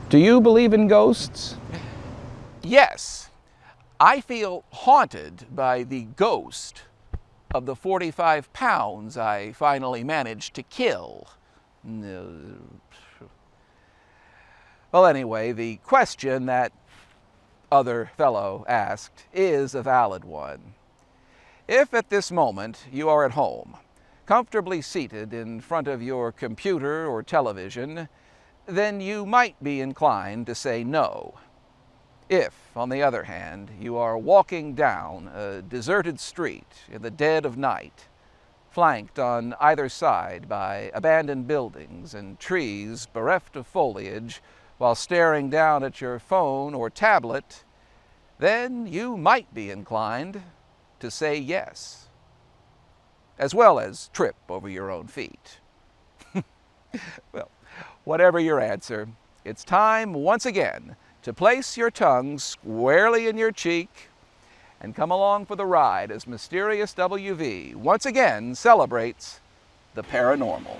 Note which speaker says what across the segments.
Speaker 1: Do you believe in ghosts?
Speaker 2: Yes, I feel haunted by the ghost of the 45 pounds I finally managed to kill. Well, anyway, the question that other fellow asked is a valid one. If at this moment you are at home, comfortably seated in front of your computer or television, then you might be inclined to say no. If, on the other hand, you are walking down a deserted street in the dead of night, flanked on either side by abandoned buildings and trees bereft of foliage, while staring down at your phone or tablet, then you might be inclined to say yes, as well as trip over your own feet. Well, whatever your answer, it's time once again to place your tongue squarely in your cheek and come along for the ride as MysteriousWV once again celebrates the paranormal.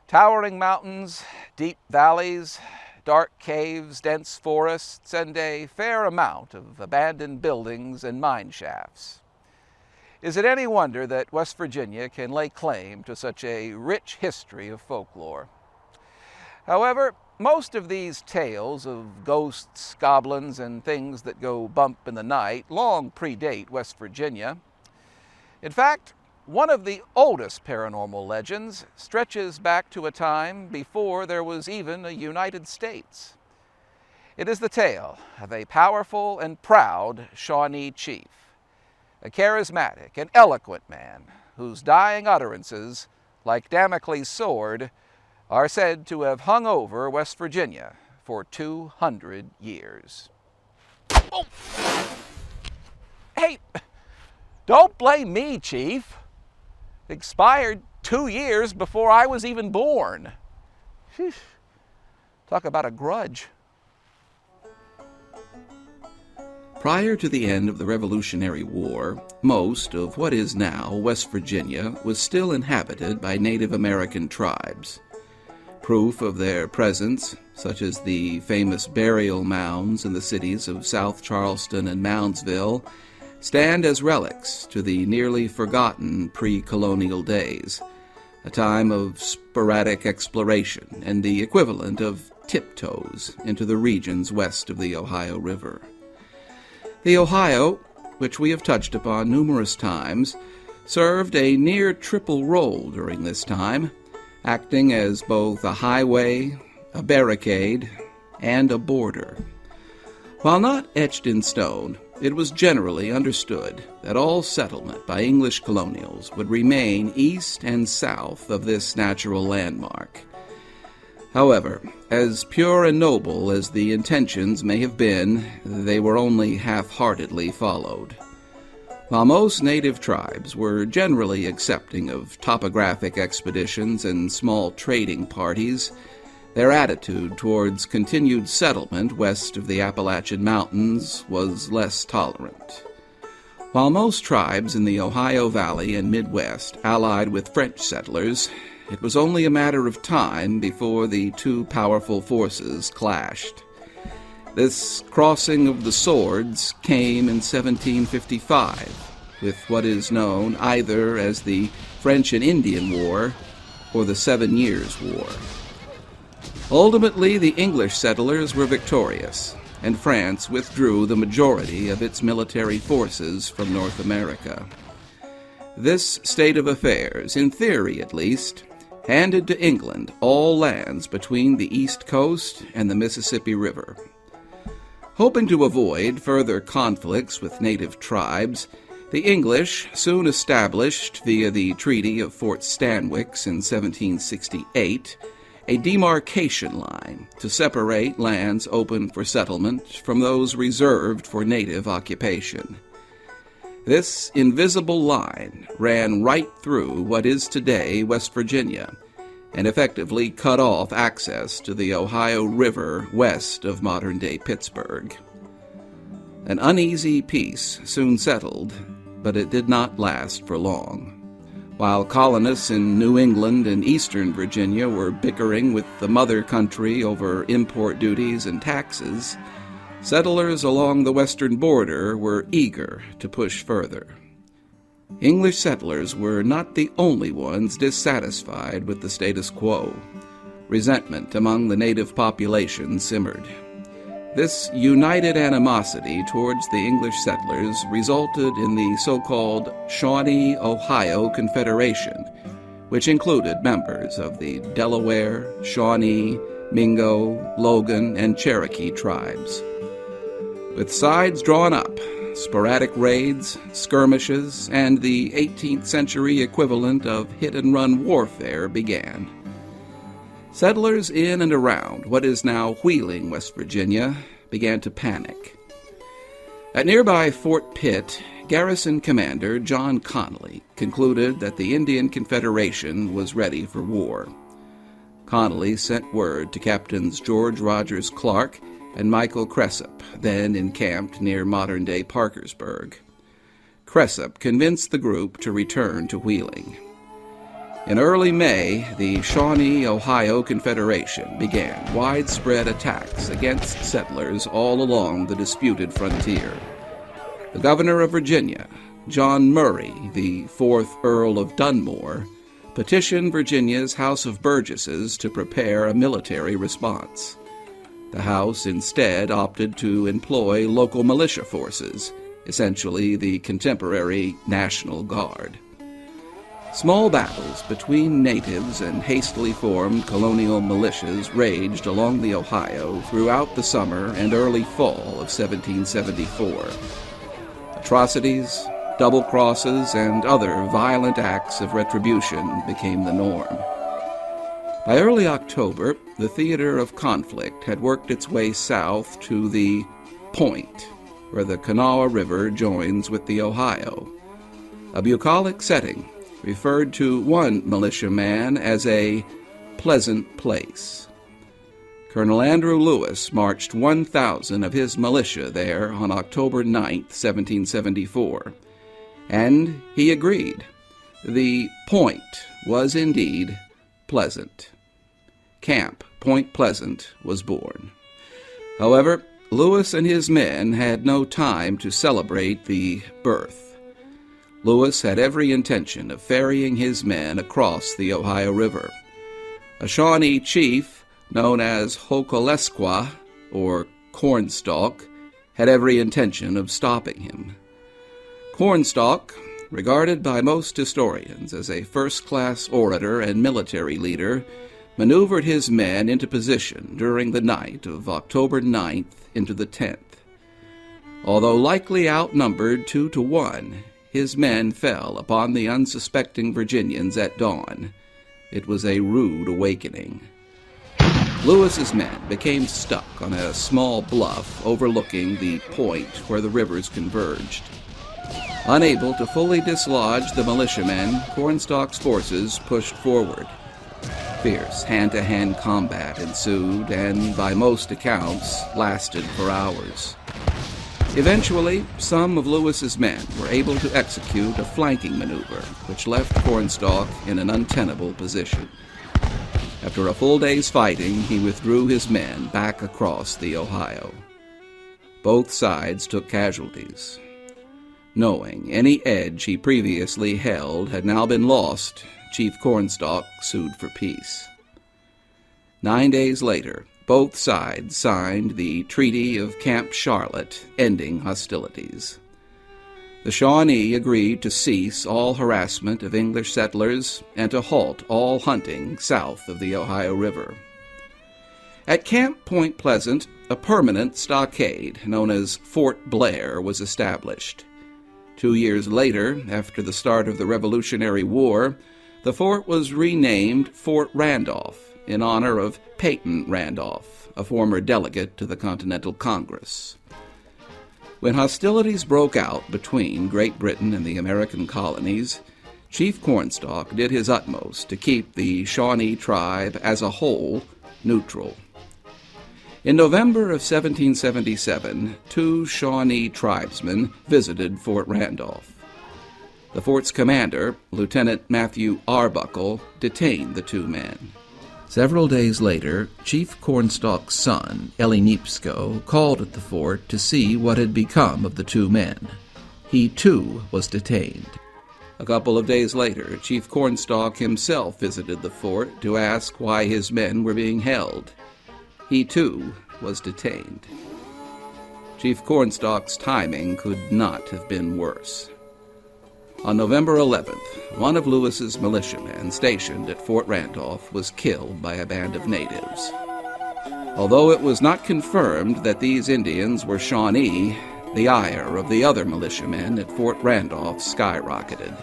Speaker 2: Towering mountains, deep valleys, dark caves, dense forests, and a fair amount of abandoned buildings and mine shafts. Is it any wonder that West Virginia can lay claim to such a rich history of folklore? However, most of these tales of ghosts, goblins, and things that go bump in the night long predate West Virginia. In fact, one of the oldest paranormal legends stretches back to a time before there was even a United States. It is the tale of a powerful and proud Shawnee Chief, a charismatic and eloquent man whose dying utterances, like Damocles' sword, are said to have hung over West Virginia for 200 years. Oh! Hey, don't blame me, Chief. Expired 2 years before I was even born. Sheesh. Talk about a grudge.
Speaker 3: Prior to the end of the Revolutionary War, most of what is now West Virginia was still inhabited by Native American tribes. Proof of their presence, such as the famous burial mounds in the cities of South Charleston and Moundsville, stand as relics to the nearly forgotten pre-colonial days, a time of sporadic exploration and the equivalent of tiptoes into the regions west of the Ohio River. The Ohio, which we have touched upon numerous times, served a near triple role during this time, acting as both a highway, a barricade, and a border. While not etched in stone, it was generally understood that all settlement by English colonials would remain east and south of this natural landmark. However, as pure and noble as the intentions may have been, they were only half-heartedly followed. While most native tribes were generally accepting of topographic expeditions and small trading parties, their attitude towards continued settlement west of the Appalachian Mountains was less tolerant. While most tribes in the Ohio Valley and Midwest allied with French settlers, it was only a matter of time before the two powerful forces clashed. This crossing of the swords came in 1755, with what is known either as the French and Indian War or the 7 Years' War. Ultimately, the English settlers were victorious, and France withdrew the majority of its military forces from North America. This state of affairs, in theory at least, handed to England all lands between the East Coast and the Mississippi River. Hoping to avoid further conflicts with native tribes, The English soon established, via the Treaty of Fort Stanwix in 1768, a demarcation line to separate lands open for settlement from those reserved for native occupation. This invisible line ran right through what is today West Virginia and effectively cut off access to the Ohio River west of modern-day Pittsburgh. An uneasy peace soon settled, but it did not last for long. While colonists in New England and eastern Virginia were bickering with the mother country over import duties and taxes, settlers along the western border were eager to push further. English settlers were not the only ones dissatisfied with the status quo. Resentment among the native population simmered. This united animosity towards the English settlers resulted in the so-called Shawnee, Ohio Confederation, which included members of the Delaware, Shawnee, Mingo, Logan, and Cherokee tribes. With sides drawn up, sporadic raids, skirmishes, and the 18th century equivalent of hit-and-run warfare began. Settlers in and around what is now Wheeling, West Virginia, began to panic. At nearby Fort Pitt, garrison commander John Connolly concluded that the Indian Confederation was ready for war. Connolly sent word to Captains George Rogers Clark and Michael Cressup, then encamped near modern-day Parkersburg. Cressup convinced the group to return to Wheeling. In early May, the Shawnee, Ohio Confederation began widespread attacks against settlers all along the disputed frontier. The governor of Virginia, John Murray, the 4th Earl of Dunmore, petitioned Virginia's House of Burgesses to prepare a military response. The House instead opted to employ local militia forces, essentially the contemporary National Guard. Small battles between natives and hastily formed colonial militias raged along the Ohio throughout the summer and early fall of 1774. Atrocities, double crosses, and other violent acts of retribution became the norm. By early October, the theater of conflict had worked its way south to the Point, where the Kanawha River joins with the Ohio. A bucolic setting referred to one militiaman as a pleasant place. Colonel Andrew Lewis marched 1,000 of his militia there on October 9, 1774, and he agreed. The Point was indeed pleasant. Camp Point Pleasant was born. However, Lewis and his men had no time to celebrate the birth. Lewis had every intention of ferrying his men across the Ohio River. A Shawnee chief, known as Hokolesqua, or Cornstalk, had every intention of stopping him. Cornstalk, regarded by most historians as a first-class orator and military leader, maneuvered his men into position during the night of October 9th into the 10th. Although likely outnumbered 2-1, his men fell upon the unsuspecting Virginians at dawn. It was a rude awakening. Lewis's men became stuck on a small bluff overlooking the point where the rivers converged. Unable to fully dislodge the militiamen, Cornstalk's forces pushed forward. Fierce hand-to-hand combat ensued and, by most accounts, lasted for hours. Eventually, some of Lewis's men were able to execute a flanking maneuver, which left Cornstalk in an untenable position. After a full day's fighting, he withdrew his men back across the Ohio. Both sides took casualties. Knowing any edge he previously held had now been lost, Chief Cornstalk sued for peace. 9 days later, both sides signed the Treaty of Camp Charlotte, ending hostilities. The Shawnee agreed to cease all harassment of English settlers and to halt all hunting south of the Ohio River. At Camp Point Pleasant, a permanent stockade known as Fort Blair was established. 2 years later, after the start of the Revolutionary War, the fort was renamed Fort Randolph in honor of Peyton Randolph, a former delegate to the Continental Congress. When hostilities broke out between Great Britain and the American colonies, Chief Cornstalk did his utmost to keep the Shawnee tribe as a whole neutral. In November of 1777, 2 Shawnee tribesmen visited Fort Randolph. The fort's commander, Lieutenant Matthew Arbuckle, detained the 2 men. Several days later, Chief Cornstalk's son, Elinipsko, called at the fort to see what had become of the 2 men. He, too, was detained. A couple of days later, Chief Cornstalk himself visited the fort to ask why his men were being held. He, too, was detained. Chief Cornstalk's timing could not have been worse. On November 11th, one of Lewis's militiamen stationed at Fort Randolph was killed by a band of natives. Although it was not confirmed that these Indians were Shawnee, the ire of the other militiamen at Fort Randolph skyrocketed.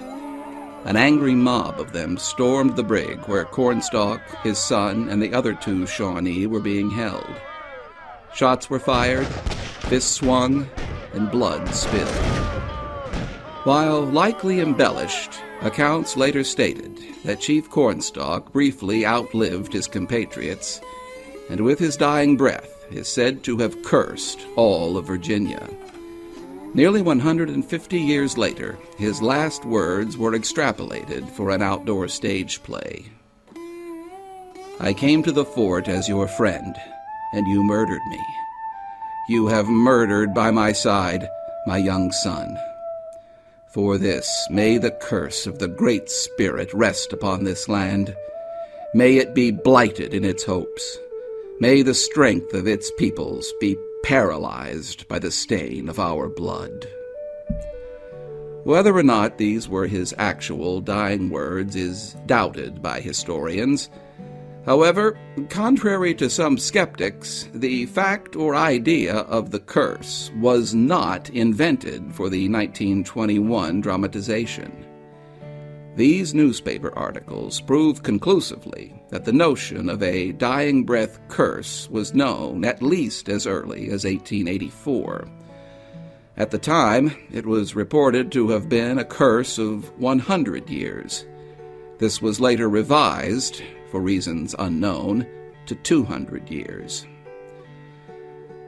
Speaker 3: An angry mob of them stormed the brig where Cornstalk, his son, and the other 2 Shawnee were being held. Shots were fired, fists swung, and blood spilled. While likely embellished, accounts later stated that Chief Cornstalk briefly outlived his compatriots, and with his dying breath is said to have cursed all of Virginia. Nearly 150 years later, his last words were extrapolated for an outdoor stage play. "I came to the fort as your friend, and you murdered me. You have murdered by my side my young son. For this, may the curse of the Great Spirit rest upon this land. May it be blighted in its hopes. May the strength of its peoples be paralyzed by the stain of our blood." Whether or not these were his actual dying words is doubted by historians. However, contrary to some skeptics, the fact or idea of the curse was not invented for the 1921 dramatization. These newspaper articles prove conclusively that the notion of a dying breath curse was known at least as early as 1884. At the time, it was reported to have been a curse of 100 years. This was later revised, for reasons unknown, to 200 years.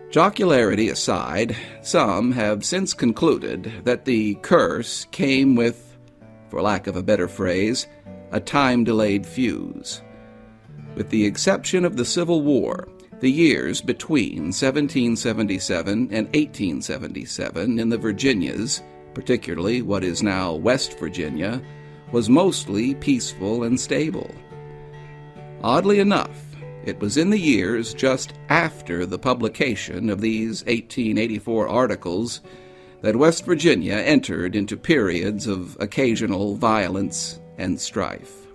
Speaker 3: Jocularity aside, some have since concluded that the curse came with, for lack of a better phrase, a time-delayed fuse. With the exception of the Civil War, the years between 1777 and 1877 in the Virginias, particularly what is now West Virginia, was mostly peaceful and stable. Oddly enough, it was in the years just after the publication of these 1884 articles that West Virginia entered into periods of occasional violence and strife.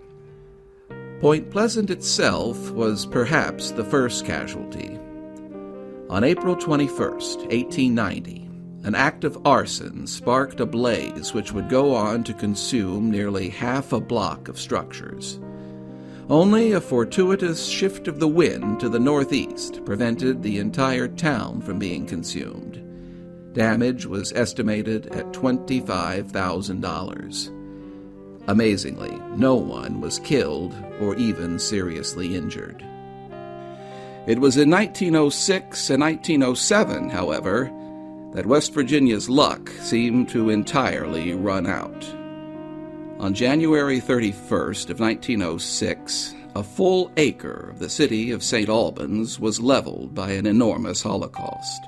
Speaker 3: Point Pleasant itself was perhaps the first casualty. On April 21st, 1890, an act of arson sparked a blaze which would go on to consume nearly half a block of structures. Only a fortuitous shift of the wind to the northeast prevented the entire town from being consumed. Damage was estimated at $25,000. Amazingly, no one was killed or even seriously injured. It was in 1906 and 1907, however, that West Virginia's luck seemed to entirely run out. On January 31st of 1906, a full acre of the city of St. Albans was leveled by an enormous holocaust.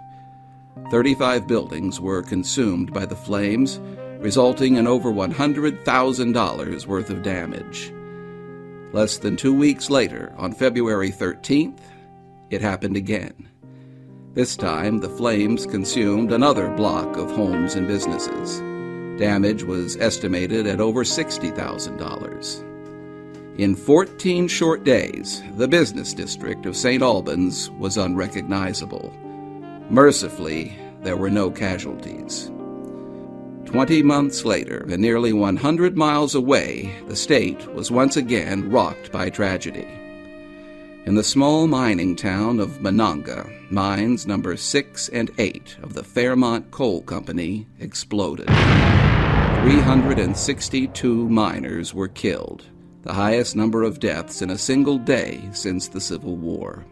Speaker 3: 35 buildings were consumed by the flames, resulting in over $100,000 worth of damage. Less than 2 weeks later, on February 13th, it happened again. This time, the flames consumed another block of homes and businesses. Damage was estimated at over $60,000. In 14 short days, the business district of St. Albans was unrecognizable. Mercifully, there were no casualties. 20 months later, and nearly 100 miles away, the state was once again rocked by tragedy. In the small mining town of Monongah, mines number 6 and 8 of the Fairmont Coal Company exploded. 362 miners were killed, the highest number of deaths in a single day since the Civil War.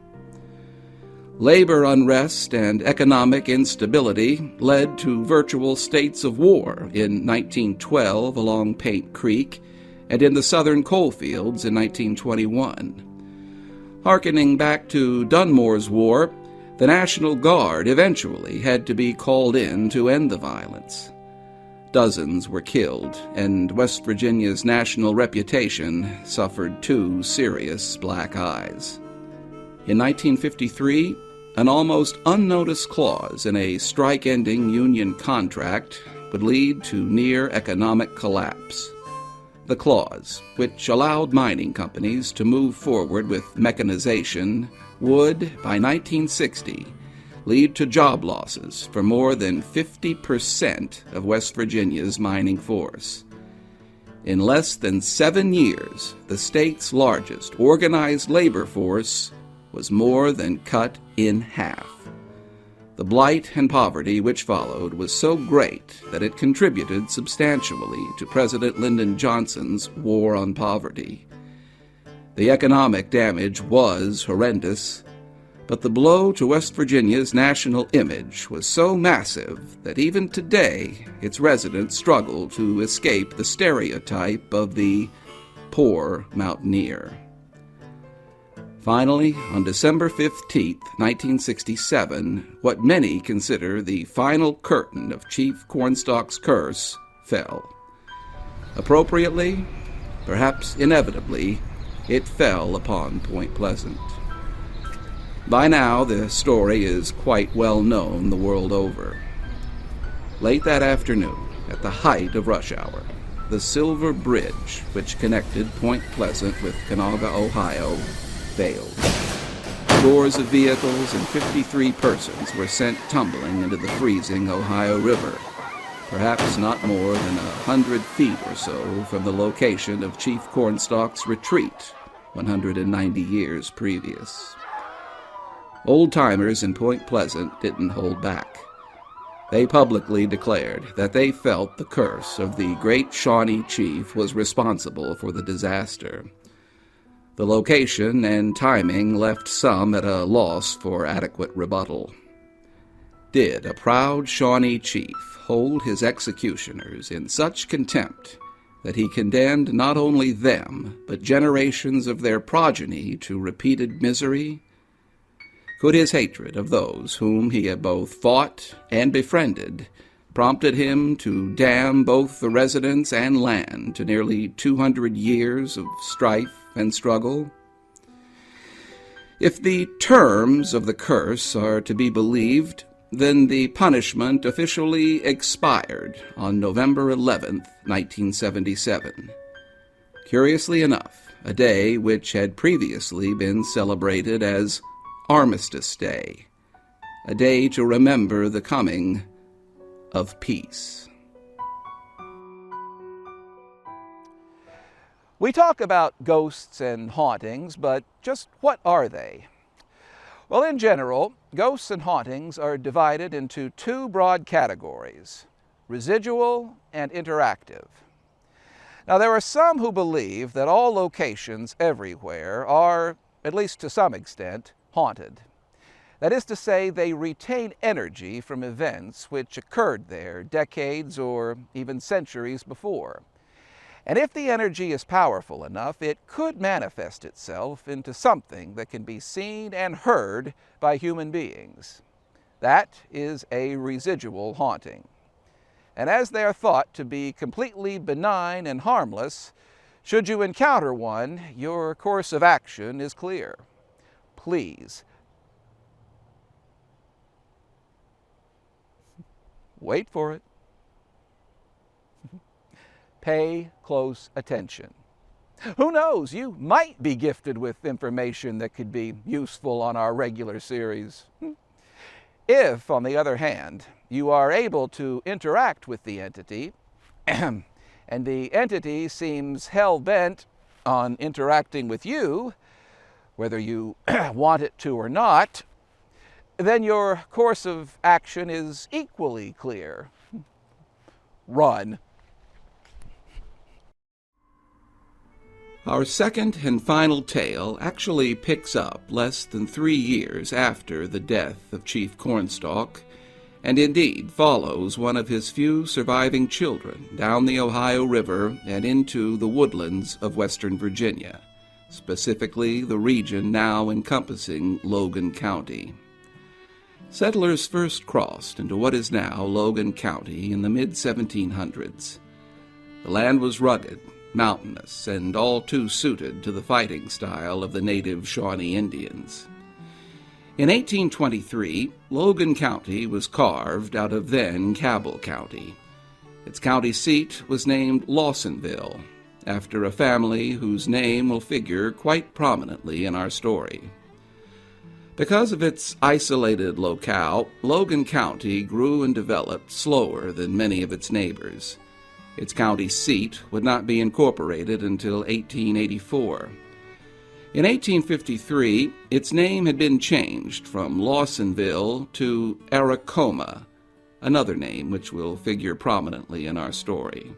Speaker 3: Labor unrest and economic instability led to virtual states of war in 1912 along Paint Creek and in the southern coal fields in 1921. Harkening back to Dunmore's War, the National Guard eventually had to be called in to end the violence. Dozens were killed, and West Virginia's national reputation suffered 2 serious black eyes. In 1953, an almost unnoticed clause in a strike-ending union contract would lead to near economic collapse. The clause, which allowed mining companies to move forward with mechanization, would, by 1960, lead to job losses for more than 50% of West Virginia's mining force. In less than 7 years, the state's largest organized labor force was more than cut in half. The blight and poverty which followed was so great that it contributed substantially to President Lyndon Johnson's War on Poverty. The economic damage was horrendous, but the blow to West Virginia's national image was so massive that even today its residents struggle to escape the stereotype of the poor mountaineer. Finally, on December 15, 1967, what many consider the final curtain of Chief Cornstalk's curse fell. Appropriately, perhaps inevitably, it fell upon Point Pleasant. By now, the story is quite well known the world over. Late that afternoon, at the height of rush hour, the Silver Bridge, which connected Point Pleasant with Canoga, Ohio, failed. Scores of vehicles and 53 persons were sent tumbling into the freezing Ohio River, perhaps not more than 100 feet or so from the location of Chief Cornstalk's retreat 190 years previous. Old-timers in Point Pleasant didn't hold back. They publicly declared that they felt the curse of the great Shawnee Chief was responsible for the disaster. The location and timing left some at a loss for adequate rebuttal. Did a proud Shawnee Chief hold his executioners in such contempt that he condemned not only them, but generations of their progeny to repeated misery? Could his hatred of those whom he had both fought and befriended prompted him to damn both the residents and land to nearly 200 years of strife and struggle? If the terms of the curse are to be believed, then the punishment officially expired on November 11th, 1977. Curiously enough, a day which had previously been celebrated as Armistice Day, a day to remember the coming of peace.
Speaker 2: We talk about ghosts and hauntings, but just what are they? Well, in general, ghosts and hauntings are divided into 2 broad categories: residual and interactive. Now, there are some who believe that all locations everywhere are, at least to some extent, haunted. That is to say, they retain energy from events which occurred there decades or even centuries before. And if the energy is powerful enough, it could manifest itself into something that can be seen and heard by human beings. That is a residual haunting. And as they are thought to be completely benign and harmless, should you encounter one, your course of action is clear. Please, wait for it. Pay close attention. Who knows, you might be gifted with information that could be useful on our regular series. If, on the other hand, you are able to interact with the entity, and the entity seems hell-bent on interacting with you, whether you want it to or not, then your course of action is equally clear. Run.
Speaker 3: Our second and final tale actually picks up less than 3 years after the death of Chief Cornstalk, and indeed follows one of his few surviving children down the Ohio River and into the woodlands of western Virginia, specifically the region now encompassing Logan County. Settlers first crossed into what is now Logan County in the mid-1700s. The land was rugged, mountainous, and all too suited to the fighting style of the native Shawnee Indians. In 1823, Logan County was carved out of then Cabell County. Its county seat was named Lawsonville, after a family whose name will figure quite prominently in our story. Because of its isolated locale, Logan County grew and developed slower than many of its neighbors. Its county seat would not be incorporated until 1884. In 1853, its name had been changed from Lawsonville to Aracoma, another name which will figure prominently in our story.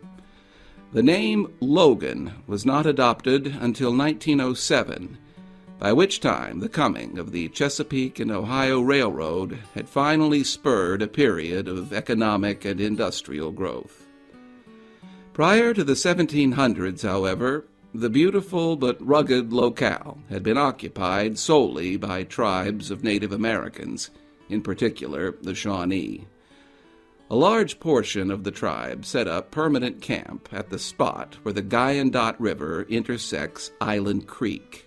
Speaker 3: The name Logan was not adopted until 1907, by which time the coming of the Chesapeake and Ohio Railroad had finally spurred a period of economic and industrial growth. Prior to the 1700s, however, the beautiful but rugged locale had been occupied solely by tribes of Native Americans, in particular the Shawnee. A large portion of the tribe set up permanent camp at the spot where the Wyandotte River intersects Island Creek.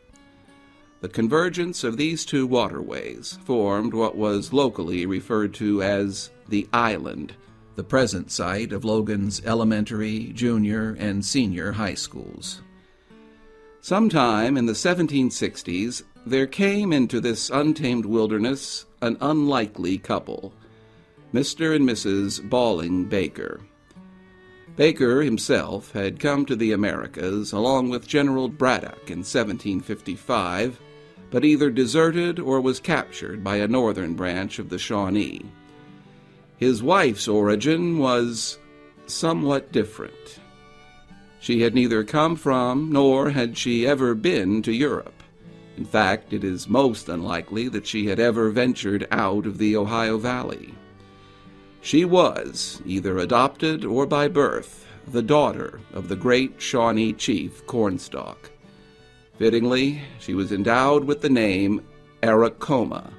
Speaker 3: The convergence of these two waterways formed what was locally referred to as the Island, the present site of Logan's elementary, junior, and senior high schools. Sometime in the 1760s, there came into this untamed wilderness an unlikely couple, Mr. and Mrs. Balling Baker. Baker himself had come to the Americas along with General Braddock in 1755, but either deserted or was captured by a northern branch of the Shawnee. His wife's origin was somewhat different. She had neither come from nor had she ever been to Europe. In fact, it is most unlikely that she had ever ventured out of the Ohio Valley. She was, either adopted or by birth, the daughter of the great Shawnee Chief Cornstalk. Fittingly, she was endowed with the name Aracoma,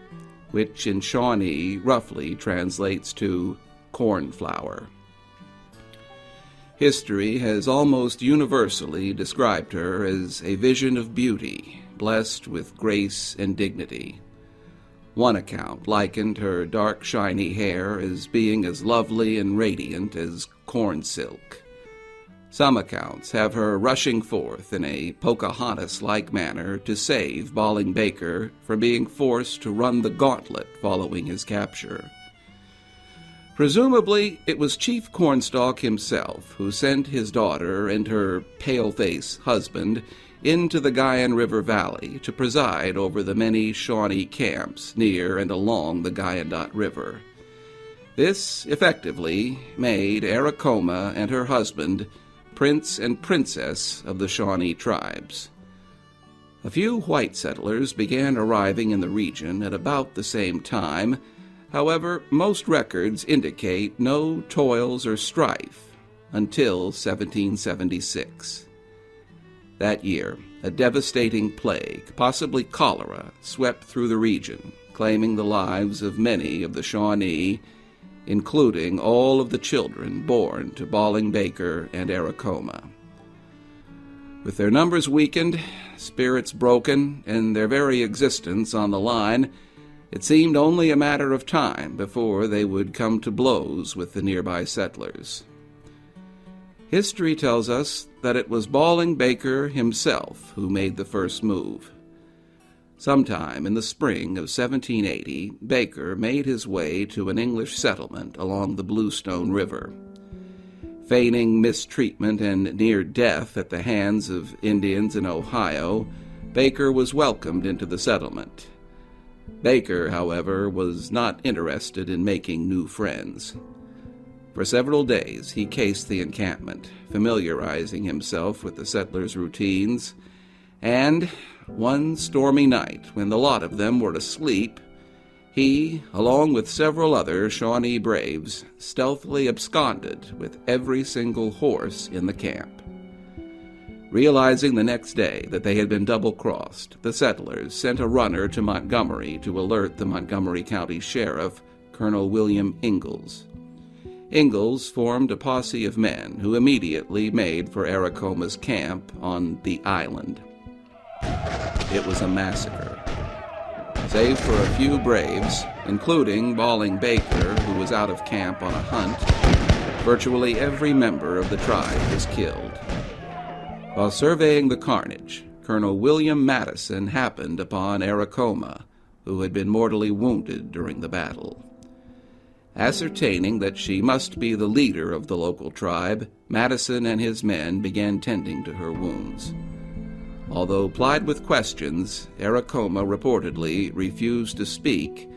Speaker 3: which in Shawnee roughly translates to cornflower. History has almost universally described her as a vision of beauty, blessed with grace and dignity. One account likened her dark, shiny hair as being as lovely and radiant as corn silk. Some accounts have her rushing forth in a Pocahontas-like manner to save Balling Baker from being forced to run the gauntlet following his capture. Presumably, it was Chief Cornstalk himself who sent his daughter and her pale-face husband into the Guyan River Valley to preside over the many Shawnee camps near and along the Wyandotte River. This effectively made Aracoma and her husband Prince and Princess of the Shawnee tribes. A few white settlers began arriving in the region at about the same time. However, most records indicate no toils or strife until 1776. That year, a devastating plague, possibly cholera, swept through the region, claiming the lives of many of the Shawnee, including all of the children born to Balling Baker and Aracoma. With their numbers weakened, spirits broken, and their very existence on the line, it seemed only a matter of time before they would come to blows with the nearby settlers. History tells us that it was Balling Baker himself who made the first move. Sometime in the spring of 1780, Baker made his way to an English settlement along the Bluestone River. Feigning mistreatment and near death at the hands of Indians in Ohio, Baker was welcomed into the settlement. Baker, however, was not interested in making new friends. For several days he cased the encampment, familiarizing himself with the settlers' routines, and one stormy night, when the lot of them were asleep, he, along with several other Shawnee braves, stealthily absconded with every single horse in the camp. Realizing the next day that they had been double-crossed, the settlers sent a runner to Montgomery to alert the Montgomery County Sheriff, Colonel William Ingalls. Ingalls formed a posse of men who immediately made for Aracoma's camp on the island. It was a massacre. Save for a few braves, including Balling Baker, who was out of camp on a hunt, virtually every member of the tribe was killed. While surveying the carnage, Colonel William Madison happened upon Aracoma, who had been mortally wounded during the battle. Ascertaining that she must be the leader of the local tribe, Madison and his men began tending to her wounds. Although plied with questions, Aracoma reportedly refused to speak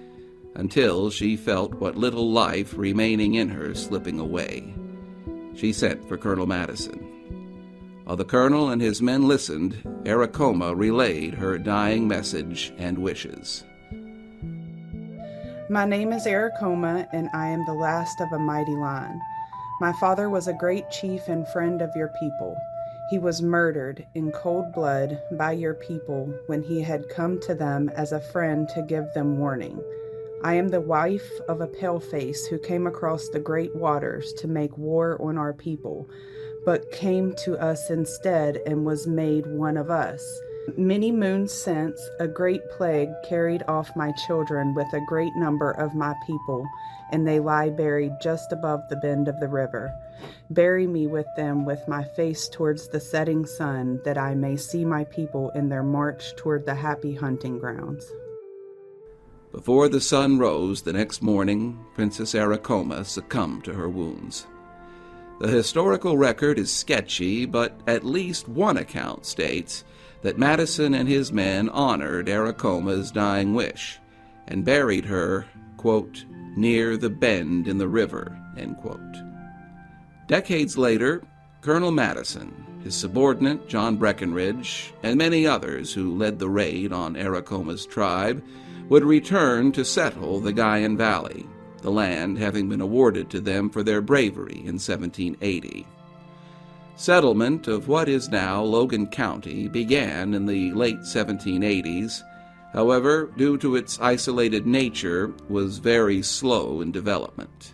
Speaker 3: until she felt what little life remaining in her slipping away. She sent for Colonel Madison. While the colonel and his men listened, Aracoma relayed her dying message and wishes.
Speaker 4: My name is Aracoma, and I am the last of a mighty line. My father was a great chief and friend of your people. He was murdered in cold blood by your people when he had come to them as a friend to give them warning. I am the wife of a paleface who came across the great waters to make war on our people, but came to us instead and was made one of us. Many moons since, a great plague carried off my children with a great number of my people, and they lie buried just above the bend of the river. Bury me with them with my face towards the setting sun, that I may see my people in their march toward the happy hunting grounds.
Speaker 3: Before the sun rose the next morning, Princess Aracoma succumbed to her wounds. The historical record is sketchy, but at least one account states that Madison and his men honored Aracoma's dying wish and buried her, quote, near the bend in the river, end quote. Decades later, Colonel Madison, his subordinate John Breckinridge, and many others who led the raid on Aracoma's tribe would return to settle the Guyan Valley, the land having been awarded to them for their bravery in 1780. Settlement of what is now Logan County began in the late 1780s, however, due to its isolated nature, was very slow in development.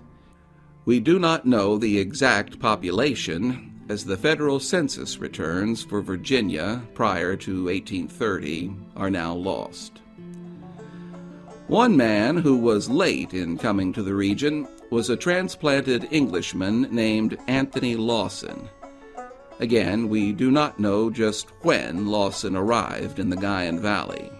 Speaker 3: We do not know the exact population, as the federal census returns for Virginia prior to 1830 are now lost. One man who was late in coming to the region was a transplanted Englishman named Anthony Lawson. Again, we do not know just when Lawson arrived in the Guyan Valley.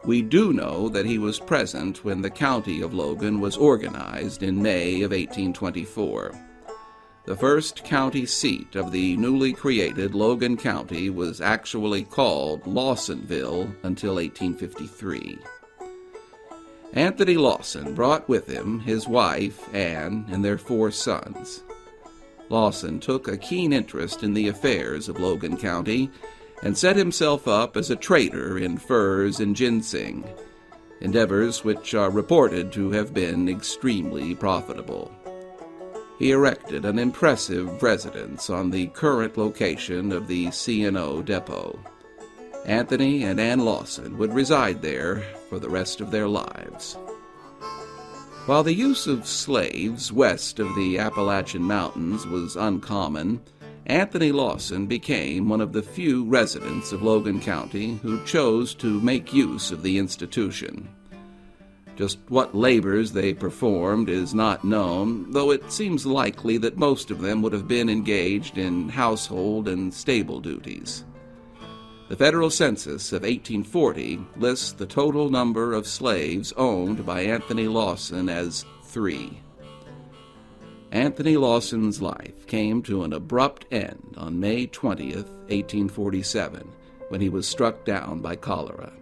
Speaker 3: We do know that he was present when the county of Logan was organized in May of 1824. The first county seat of the newly created Logan County was actually called Lawsonville until 1853. Anthony Lawson brought with him his wife, Anne, and their 4 sons. Lawson took a keen interest in the affairs of Logan County and set himself up as a trader in furs and ginseng, endeavors which are reported to have been extremely profitable. He erected an impressive residence on the current location of the C&O depot. Anthony and Anne Lawson would reside there for the rest of their lives. While the use of slaves west of the Appalachian Mountains was uncommon, Anthony Lawson became one of the few residents of Logan County who chose to make use of the institution. Just what labors they performed is not known, though it seems likely that most of them would have been engaged in household and stable duties. The federal census of 1840 lists the total number of slaves owned by Anthony Lawson as 3. Anthony Lawson's life came to an abrupt end on May 20th, 1847, when he was struck down by cholera.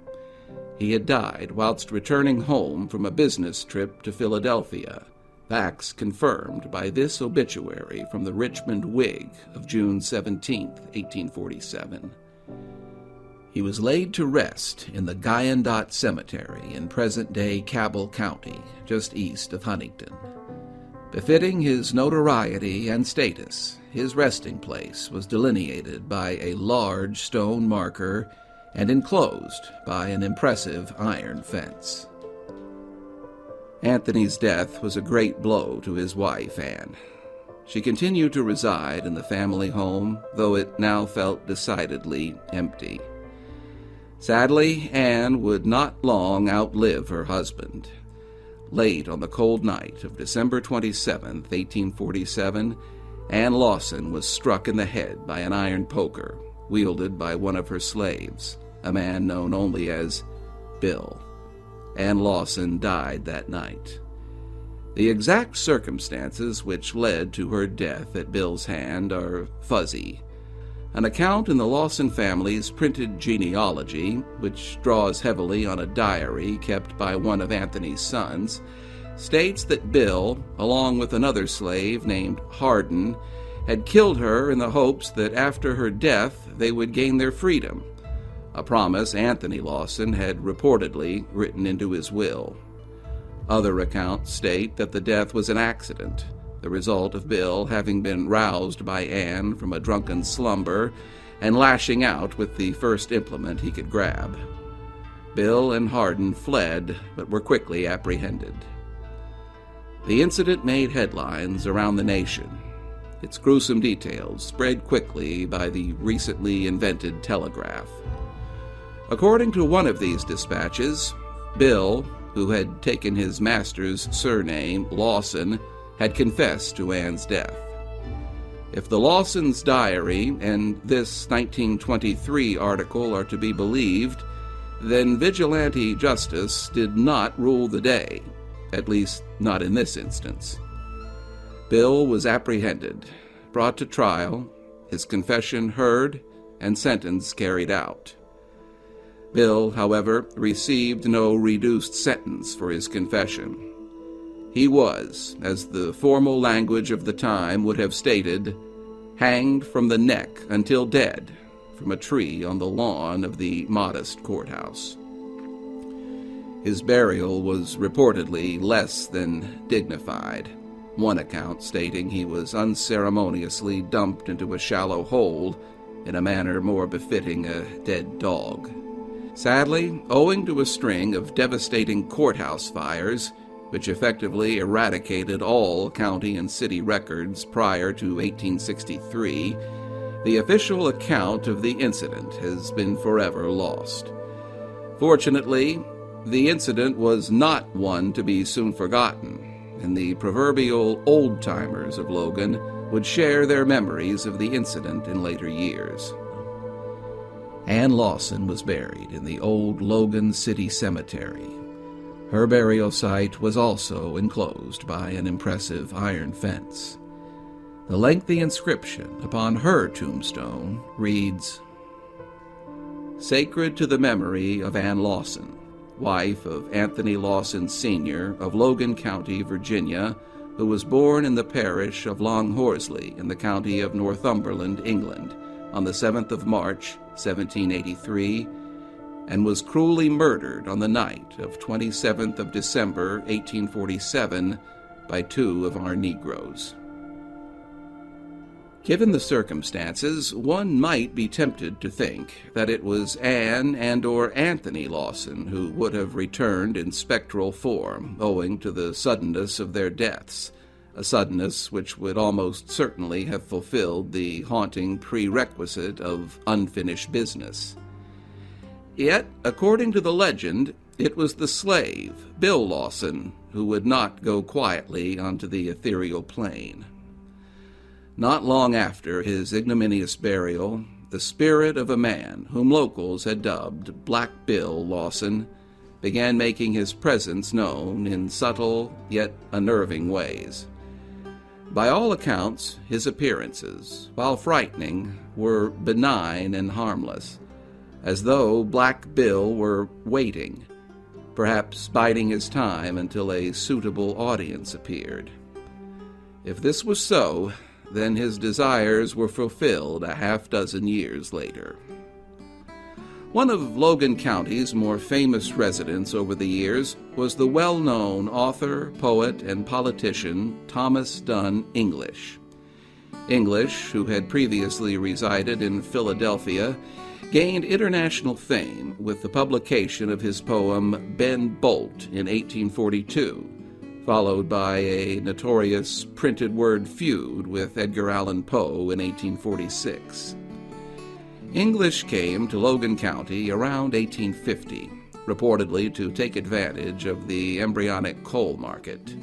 Speaker 3: He had died whilst returning home from a business trip to Philadelphia, facts confirmed by this obituary from the Richmond Whig of June 17, 1847. He was laid to rest in the Guyandotte Cemetery in present-day Cabell County, just east of Huntington. Befitting his notoriety and status, his resting place was delineated by a large stone marker and enclosed by an impressive iron fence. Anthony's death was a great blow to his wife, Anne. She continued to reside in the family home, though it now felt decidedly empty. Sadly, Anne would not long outlive her husband. Late on the cold night of December 27, 1847, Anne Lawson was struck in the head by an iron poker, wielded by one of her slaves, a man known only as Bill. Anne Lawson died that night. The exact circumstances which led to her death at Bill's hand are fuzzy. An account in the Lawson family's printed genealogy, which draws heavily on a diary kept by one of Anthony's sons, states that Bill, along with another slave named Hardin, had killed her in the hopes that after her death they would gain their freedom, a promise Anthony Lawson had reportedly written into his will. Other accounts state that the death was an accident, the result of Bill having been roused by Anne from a drunken slumber and lashing out with the first implement he could grab. Bill and Hardin fled, but were quickly apprehended. The incident made headlines around the nation. Its gruesome details spread quickly by the recently invented telegraph. According to one of these dispatches, Bill, who had taken his master's surname, Lawson, had confessed to Anne's death. If the Lawsons' diary and this 1923 article are to be believed, then vigilante justice did not rule the day, at least not in this instance. Bill was apprehended, brought to trial, his confession heard, and sentence carried out. Bill, however, received no reduced sentence for his confession. He was, as the formal language of the time would have stated, hanged from the neck until dead from a tree on the lawn of the modest courthouse. His burial was reportedly less than dignified, one account stating he was unceremoniously dumped into a shallow hole in a manner more befitting a dead dog. Sadly, owing to a string of devastating courthouse fires, which effectively eradicated all county and city records prior to 1863, the official account of the incident has been forever lost. Fortunately, the incident was not one to be soon forgotten, and the proverbial old-timers of Logan would share their memories of the incident in later years. Anne Lawson was buried in the old Logan City Cemetery. Her burial site was also enclosed by an impressive iron fence. The lengthy inscription upon her tombstone reads, "Sacred to the memory of Anne Lawson, wife of Anthony Lawson Sr. of Logan County, Virginia, who was born in the parish of Long Horsley in the county of Northumberland, England, on the 7th of March, 1783, and was cruelly murdered on the night of 27th of December, 1847, by 2 of our Negroes." Given the circumstances, one might be tempted to think that it was Anne and/or Anthony Lawson who would have returned in spectral form, owing to the suddenness of their deaths, a suddenness which would almost certainly have fulfilled the haunting prerequisite of unfinished business. Yet, according to the legend, it was the slave, Bill Lawson, who would not go quietly onto the ethereal plane. Not long after his ignominious burial, the spirit of a man whom locals had dubbed Black Bill Lawson began making his presence known in subtle yet unnerving ways. By all accounts, his appearances, while frightening, were benign and harmless, as though Black Bill were waiting, perhaps biding his time until a suitable audience appeared. If this was so, then his desires were fulfilled a half-dozen years later. One of Logan County's more famous residents over the years was the well-known author, poet, and politician Thomas Dunn English. English, who had previously resided in Philadelphia, gained international fame with the publication of his poem Ben Bolt in 1842, followed by a notorious printed-word feud with Edgar Allan Poe in 1846. English came to Logan County around 1850, reportedly to take advantage of the embryonic coal market.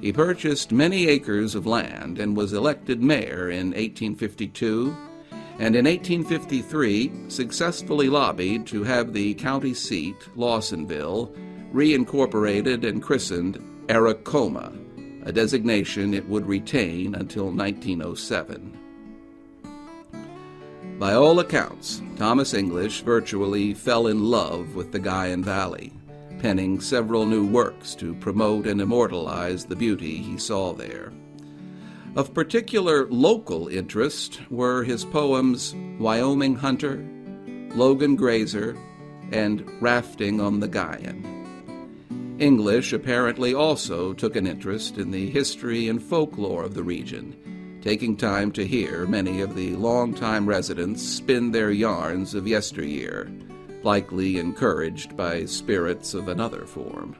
Speaker 3: He purchased many acres of land and was elected mayor in 1852, and in 1853 successfully lobbied to have the county seat, Lawsonville, reincorporated and christened Aracoma, a designation it would retain until 1907. By all accounts, Thomas English virtually fell in love with the Guyan Valley, penning several new works to promote and immortalize the beauty he saw there. Of particular local interest were his poems Wyoming Hunter, Logan Grazer, and Rafting on the Guyan. English apparently also took an interest in the history and folklore of the region, taking time to hear many of the longtime residents spin their yarns of yesteryear, likely encouraged by spirits of another form.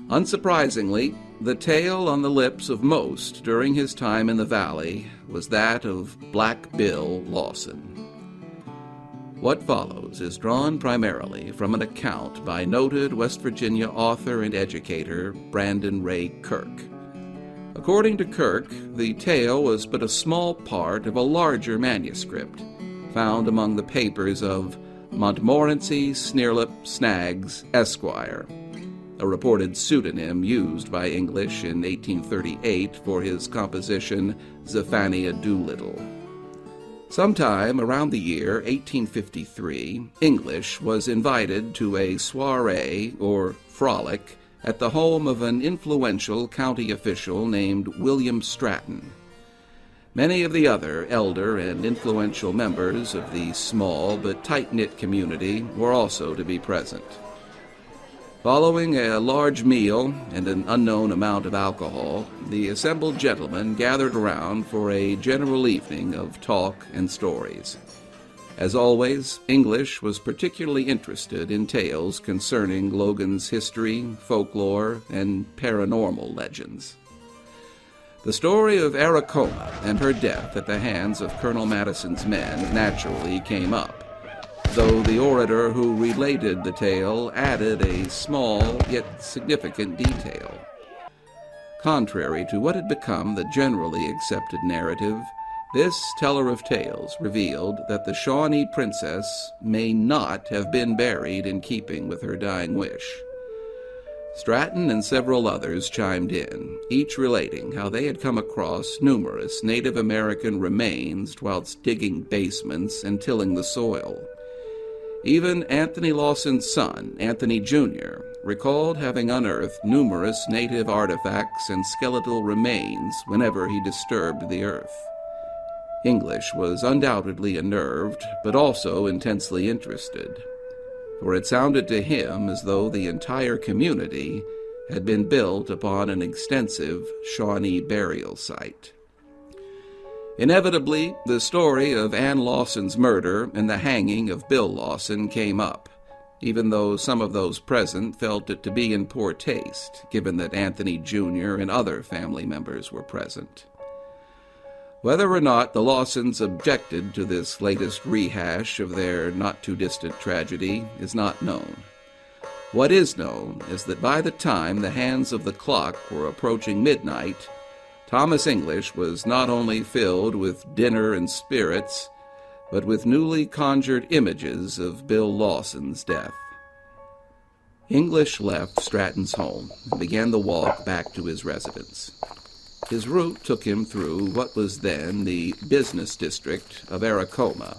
Speaker 3: Unsurprisingly, the tale on the lips of most during his time in the valley was that of Black Bill Lawson. What follows is drawn primarily from an account by noted West Virginia author and educator Brandon Ray Kirk. According to Kirk, the tale was but a small part of a larger manuscript found among the papers of Montmorency Sneerlip Snaggs, Esquire, a reported pseudonym used by English in 1838 for his composition Zephaniah Doolittle. Sometime around the year 1853, English was invited to a soiree, or frolic, at the home of an influential county official named William Stratton. Many of the other elder and influential members of the small but tight-knit community were also to be present. Following a large meal and an unknown amount of alcohol, the assembled gentlemen gathered around for a general evening of talk and stories. As always, English was particularly interested in tales concerning Logan's history, folklore, and paranormal legends. The story of Aracoma and her death at the hands of Colonel Madison's men naturally came up, though the orator who related the tale added a small yet significant detail. Contrary to what had become the generally accepted narrative, this teller of tales revealed that the Shawnee princess may not have been buried in keeping with her dying wish. Stratton and several others chimed in, each relating how they had come across numerous Native American remains whilst digging basements and tilling the soil. Even Anthony Lawson's son, Anthony Jr., recalled having unearthed numerous native artifacts and skeletal remains whenever he disturbed the earth. English was undoubtedly unnerved, but also intensely interested, for it sounded to him as though the entire community had been built upon an extensive Shawnee burial site. Inevitably, the story of Ann Lawson's murder and the hanging of Bill Lawson came up, even though some of those present felt it to be in poor taste, given that Anthony Jr. and other family members were present. Whether or not the Lawsons objected to this latest rehash of their not-too-distant tragedy is not known. What is known is that by the time the hands of the clock were approaching midnight, Thomas English was not only filled with dinner and spirits, but with newly conjured images of Bill Lawson's death. English left Stratton's home and began the walk back to his residence. His route took him through what was then the business district of Aracoma,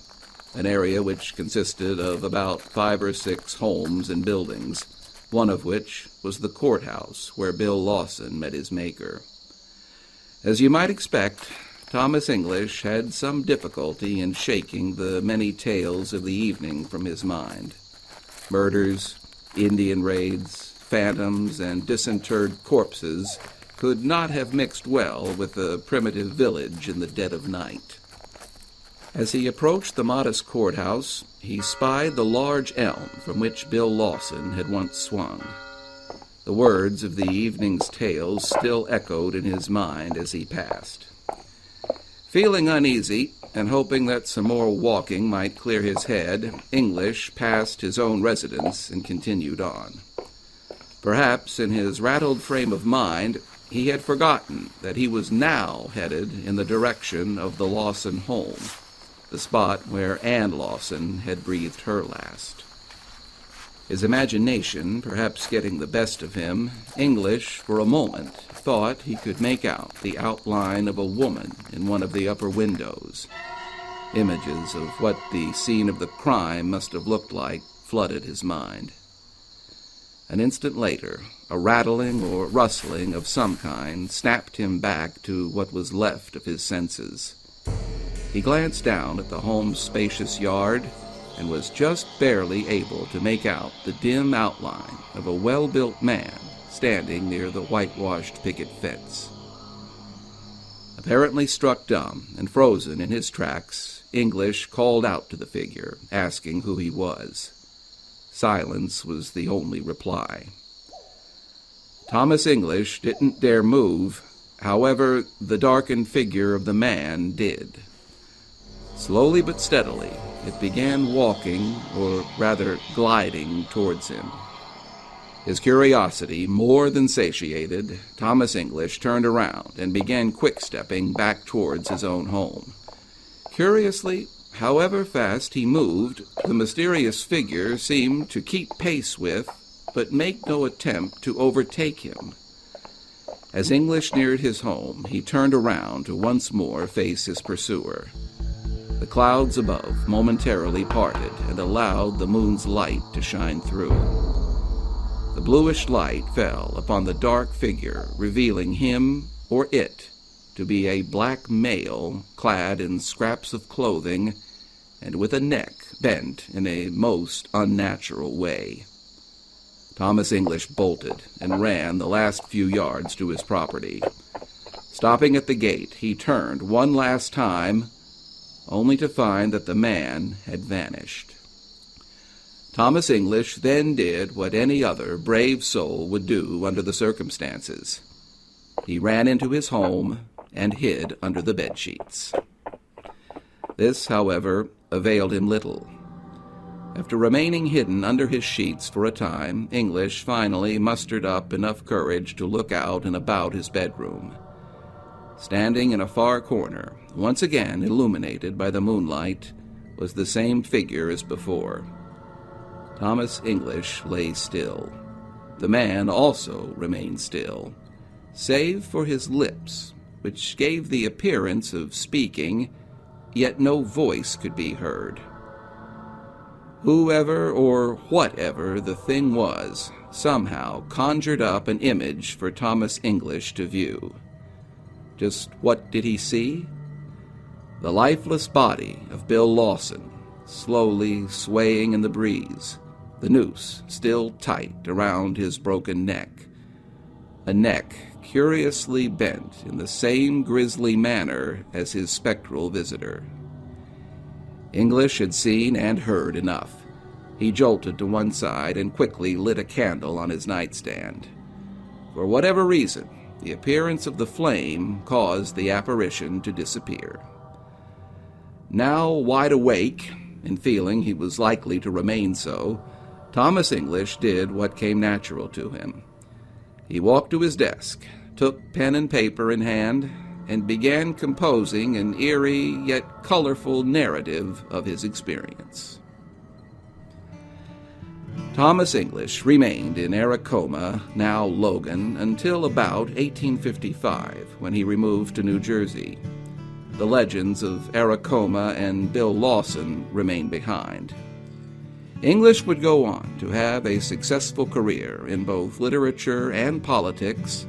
Speaker 3: an area which consisted of about 5 or 6 homes and buildings, one of which was the courthouse where Bill Lawson met his maker. As you might expect, Thomas English had some difficulty in shaking the many tales of the evening from his mind. Murders, Indian raids, phantoms, and disinterred corpses could not have mixed well with the primitive village in the dead of night. As he approached the modest courthouse, he spied the large elm from which Bill Lawson had once swung. The words of the evening's tales still echoed in his mind as he passed. Feeling uneasy, and hoping that some more walking might clear his head, English passed his own residence and continued on. Perhaps in his rattled frame of mind, he had forgotten that he was now headed in the direction of the Lawson home, the spot where Anne Lawson had breathed her last. His imagination perhaps getting the best of him, English, for a moment, thought he could make out the outline of a woman in one of the upper windows. Images of what the scene of the crime must have looked like flooded his mind. An instant later, a rattling or rustling of some kind snapped him back to what was left of his senses. He glanced down at the home's spacious yard and was just barely able to make out the dim outline of a well-built man standing near the whitewashed picket fence. Apparently struck dumb and frozen in his tracks, English called out to the figure, asking who he was. Silence was the only reply. Thomas English didn't dare move. However, the darkened figure of the man did. Slowly but steadily, it began walking, or rather gliding, towards him. His curiosity more than satiated, Thomas English turned around and began quick-stepping back towards his own home. Curiously, however fast he moved, the mysterious figure seemed to keep pace with, but make no attempt to overtake him. As English neared his home, he turned around to once more face his pursuer. The clouds above momentarily parted and allowed the moon's light to shine through. The bluish light fell upon the dark figure, revealing him, or it, to be a black male clad in scraps of clothing and with a neck bent in a most unnatural way. Thomas English bolted and ran the last few yards to his property. Stopping at the gate, he turned one last time, only to find that the man had vanished. Thomas English then did what any other brave soul would do under the circumstances. He ran into his home and hid under the bedsheets. This, however, availed him little. After remaining hidden under his sheets for a time, English finally mustered up enough courage to look out and about his bedroom. Standing in a far corner, once again illuminated by the moonlight, was the same figure as before. Thomas English lay still. The man also remained still, save for his lips, which gave the appearance of speaking, yet no voice could be heard. Whoever or whatever the thing was, somehow conjured up an image for Thomas English to view. Just what did he see? The lifeless body of Bill Lawson, slowly swaying in the breeze, the noose still tight around his broken neck. A neck curiously bent in the same grisly manner as his spectral visitor. English had seen and heard enough. He jolted to one side and quickly lit a candle on his nightstand. For whatever reason, the appearance of the flame caused the apparition to disappear. Now wide awake, and feeling he was likely to remain so, Thomas English did what came natural to him. He walked to his desk, took pen and paper in hand, and began composing an eerie yet colorful narrative of his experience. Thomas English remained in Aracoma, now Logan, until about 1855, when he removed to New Jersey. The legends of Aracoma and Bill Lawson remain behind. English would go on to have a successful career in both literature and politics,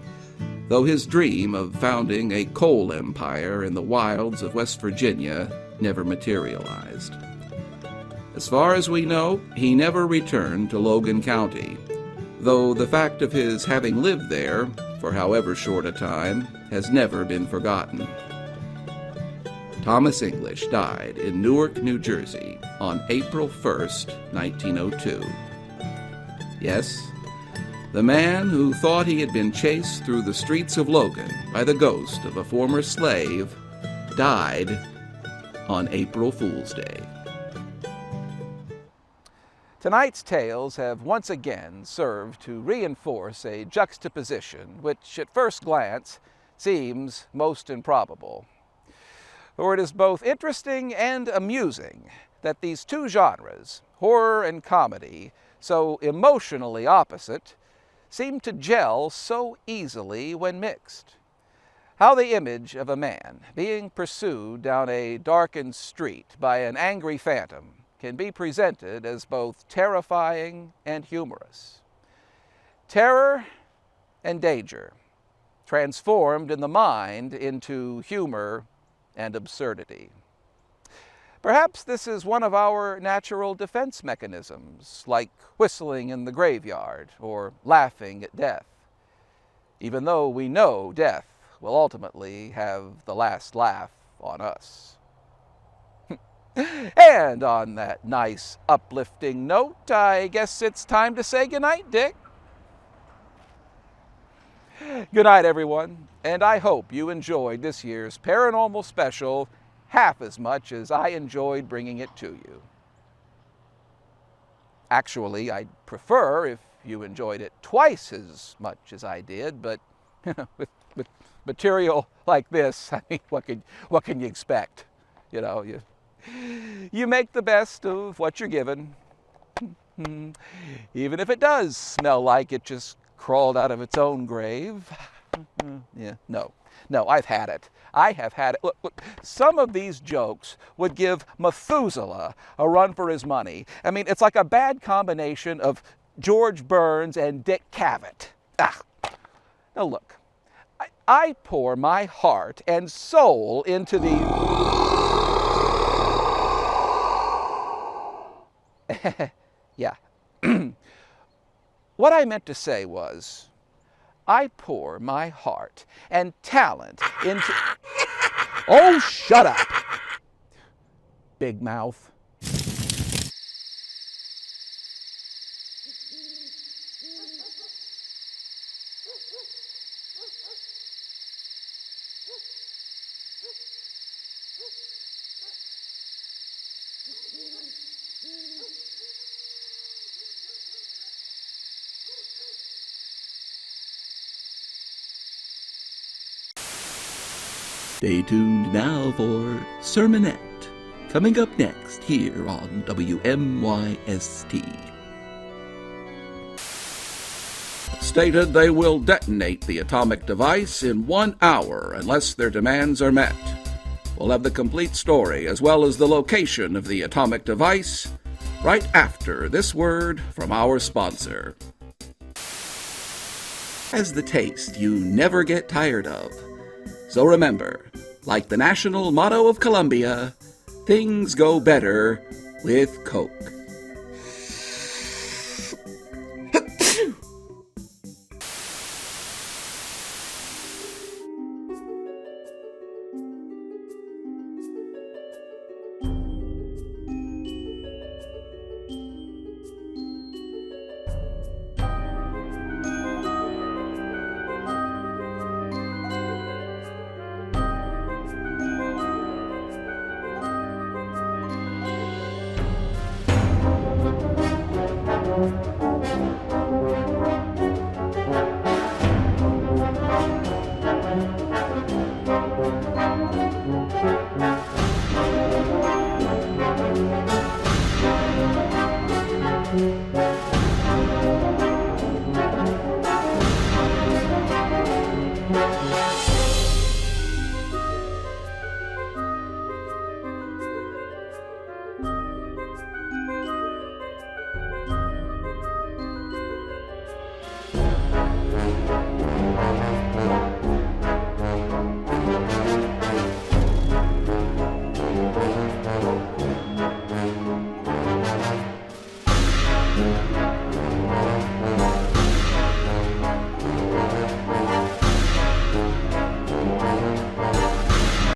Speaker 3: though his dream of founding a coal empire in the wilds of West Virginia never materialized. As far as we know, he never returned to Logan County, though the fact of his having lived there, for however short a time, has never been forgotten. Thomas English died in Newark, New Jersey, on April 1st, 1902. Yes, the man who thought he had been chased through the streets of Logan by the ghost of a former slave died on April Fool's Day.
Speaker 2: Tonight's tales have once again served to reinforce a juxtaposition which at first glance seems most improbable. For it is both interesting and amusing that these two genres, horror and comedy, so emotionally opposite, seem to gel so easily when mixed. How the image of a man being pursued down a darkened street by an angry phantom can be presented as both terrifying and humorous. Terror and danger, transformed in the mind into humor and absurdity. Perhaps this is one of our natural defense mechanisms, like whistling in the graveyard or laughing at death, even though we know death will ultimately have the last laugh on us. And on that nice, uplifting note, I guess it's time to say goodnight, Dick. Good night, everyone, and I hope you enjoyed this year's Paranormal Special half as much as I enjoyed bringing it to you. Actually, I'd prefer if you enjoyed it twice as much as I did, but with material like this, I mean, what can you expect? You know, you make the best of what you're given, even if it does smell like it just crawled out of its own grave. Yeah, no, I've had it. I have had it. Look, some of these jokes would give Methuselah a run for his money. I mean, it's like a bad combination of George Burns and Dick Cavett. Now look, I pour my heart and soul into the... Yeah. What I meant to say was, I pour my heart and talent into... Oh, shut up, big mouth.
Speaker 3: Stay tuned now for Sermonette, coming up next here on WMYST. Stated they will detonate the atomic device in 1 hour unless their demands are met. We'll have the complete story as well as the location of the atomic device right after this word from our sponsor. Has the taste you never get tired of. So remember, like the national motto of Colombia, things go better with Coke.
Speaker 2: Bye.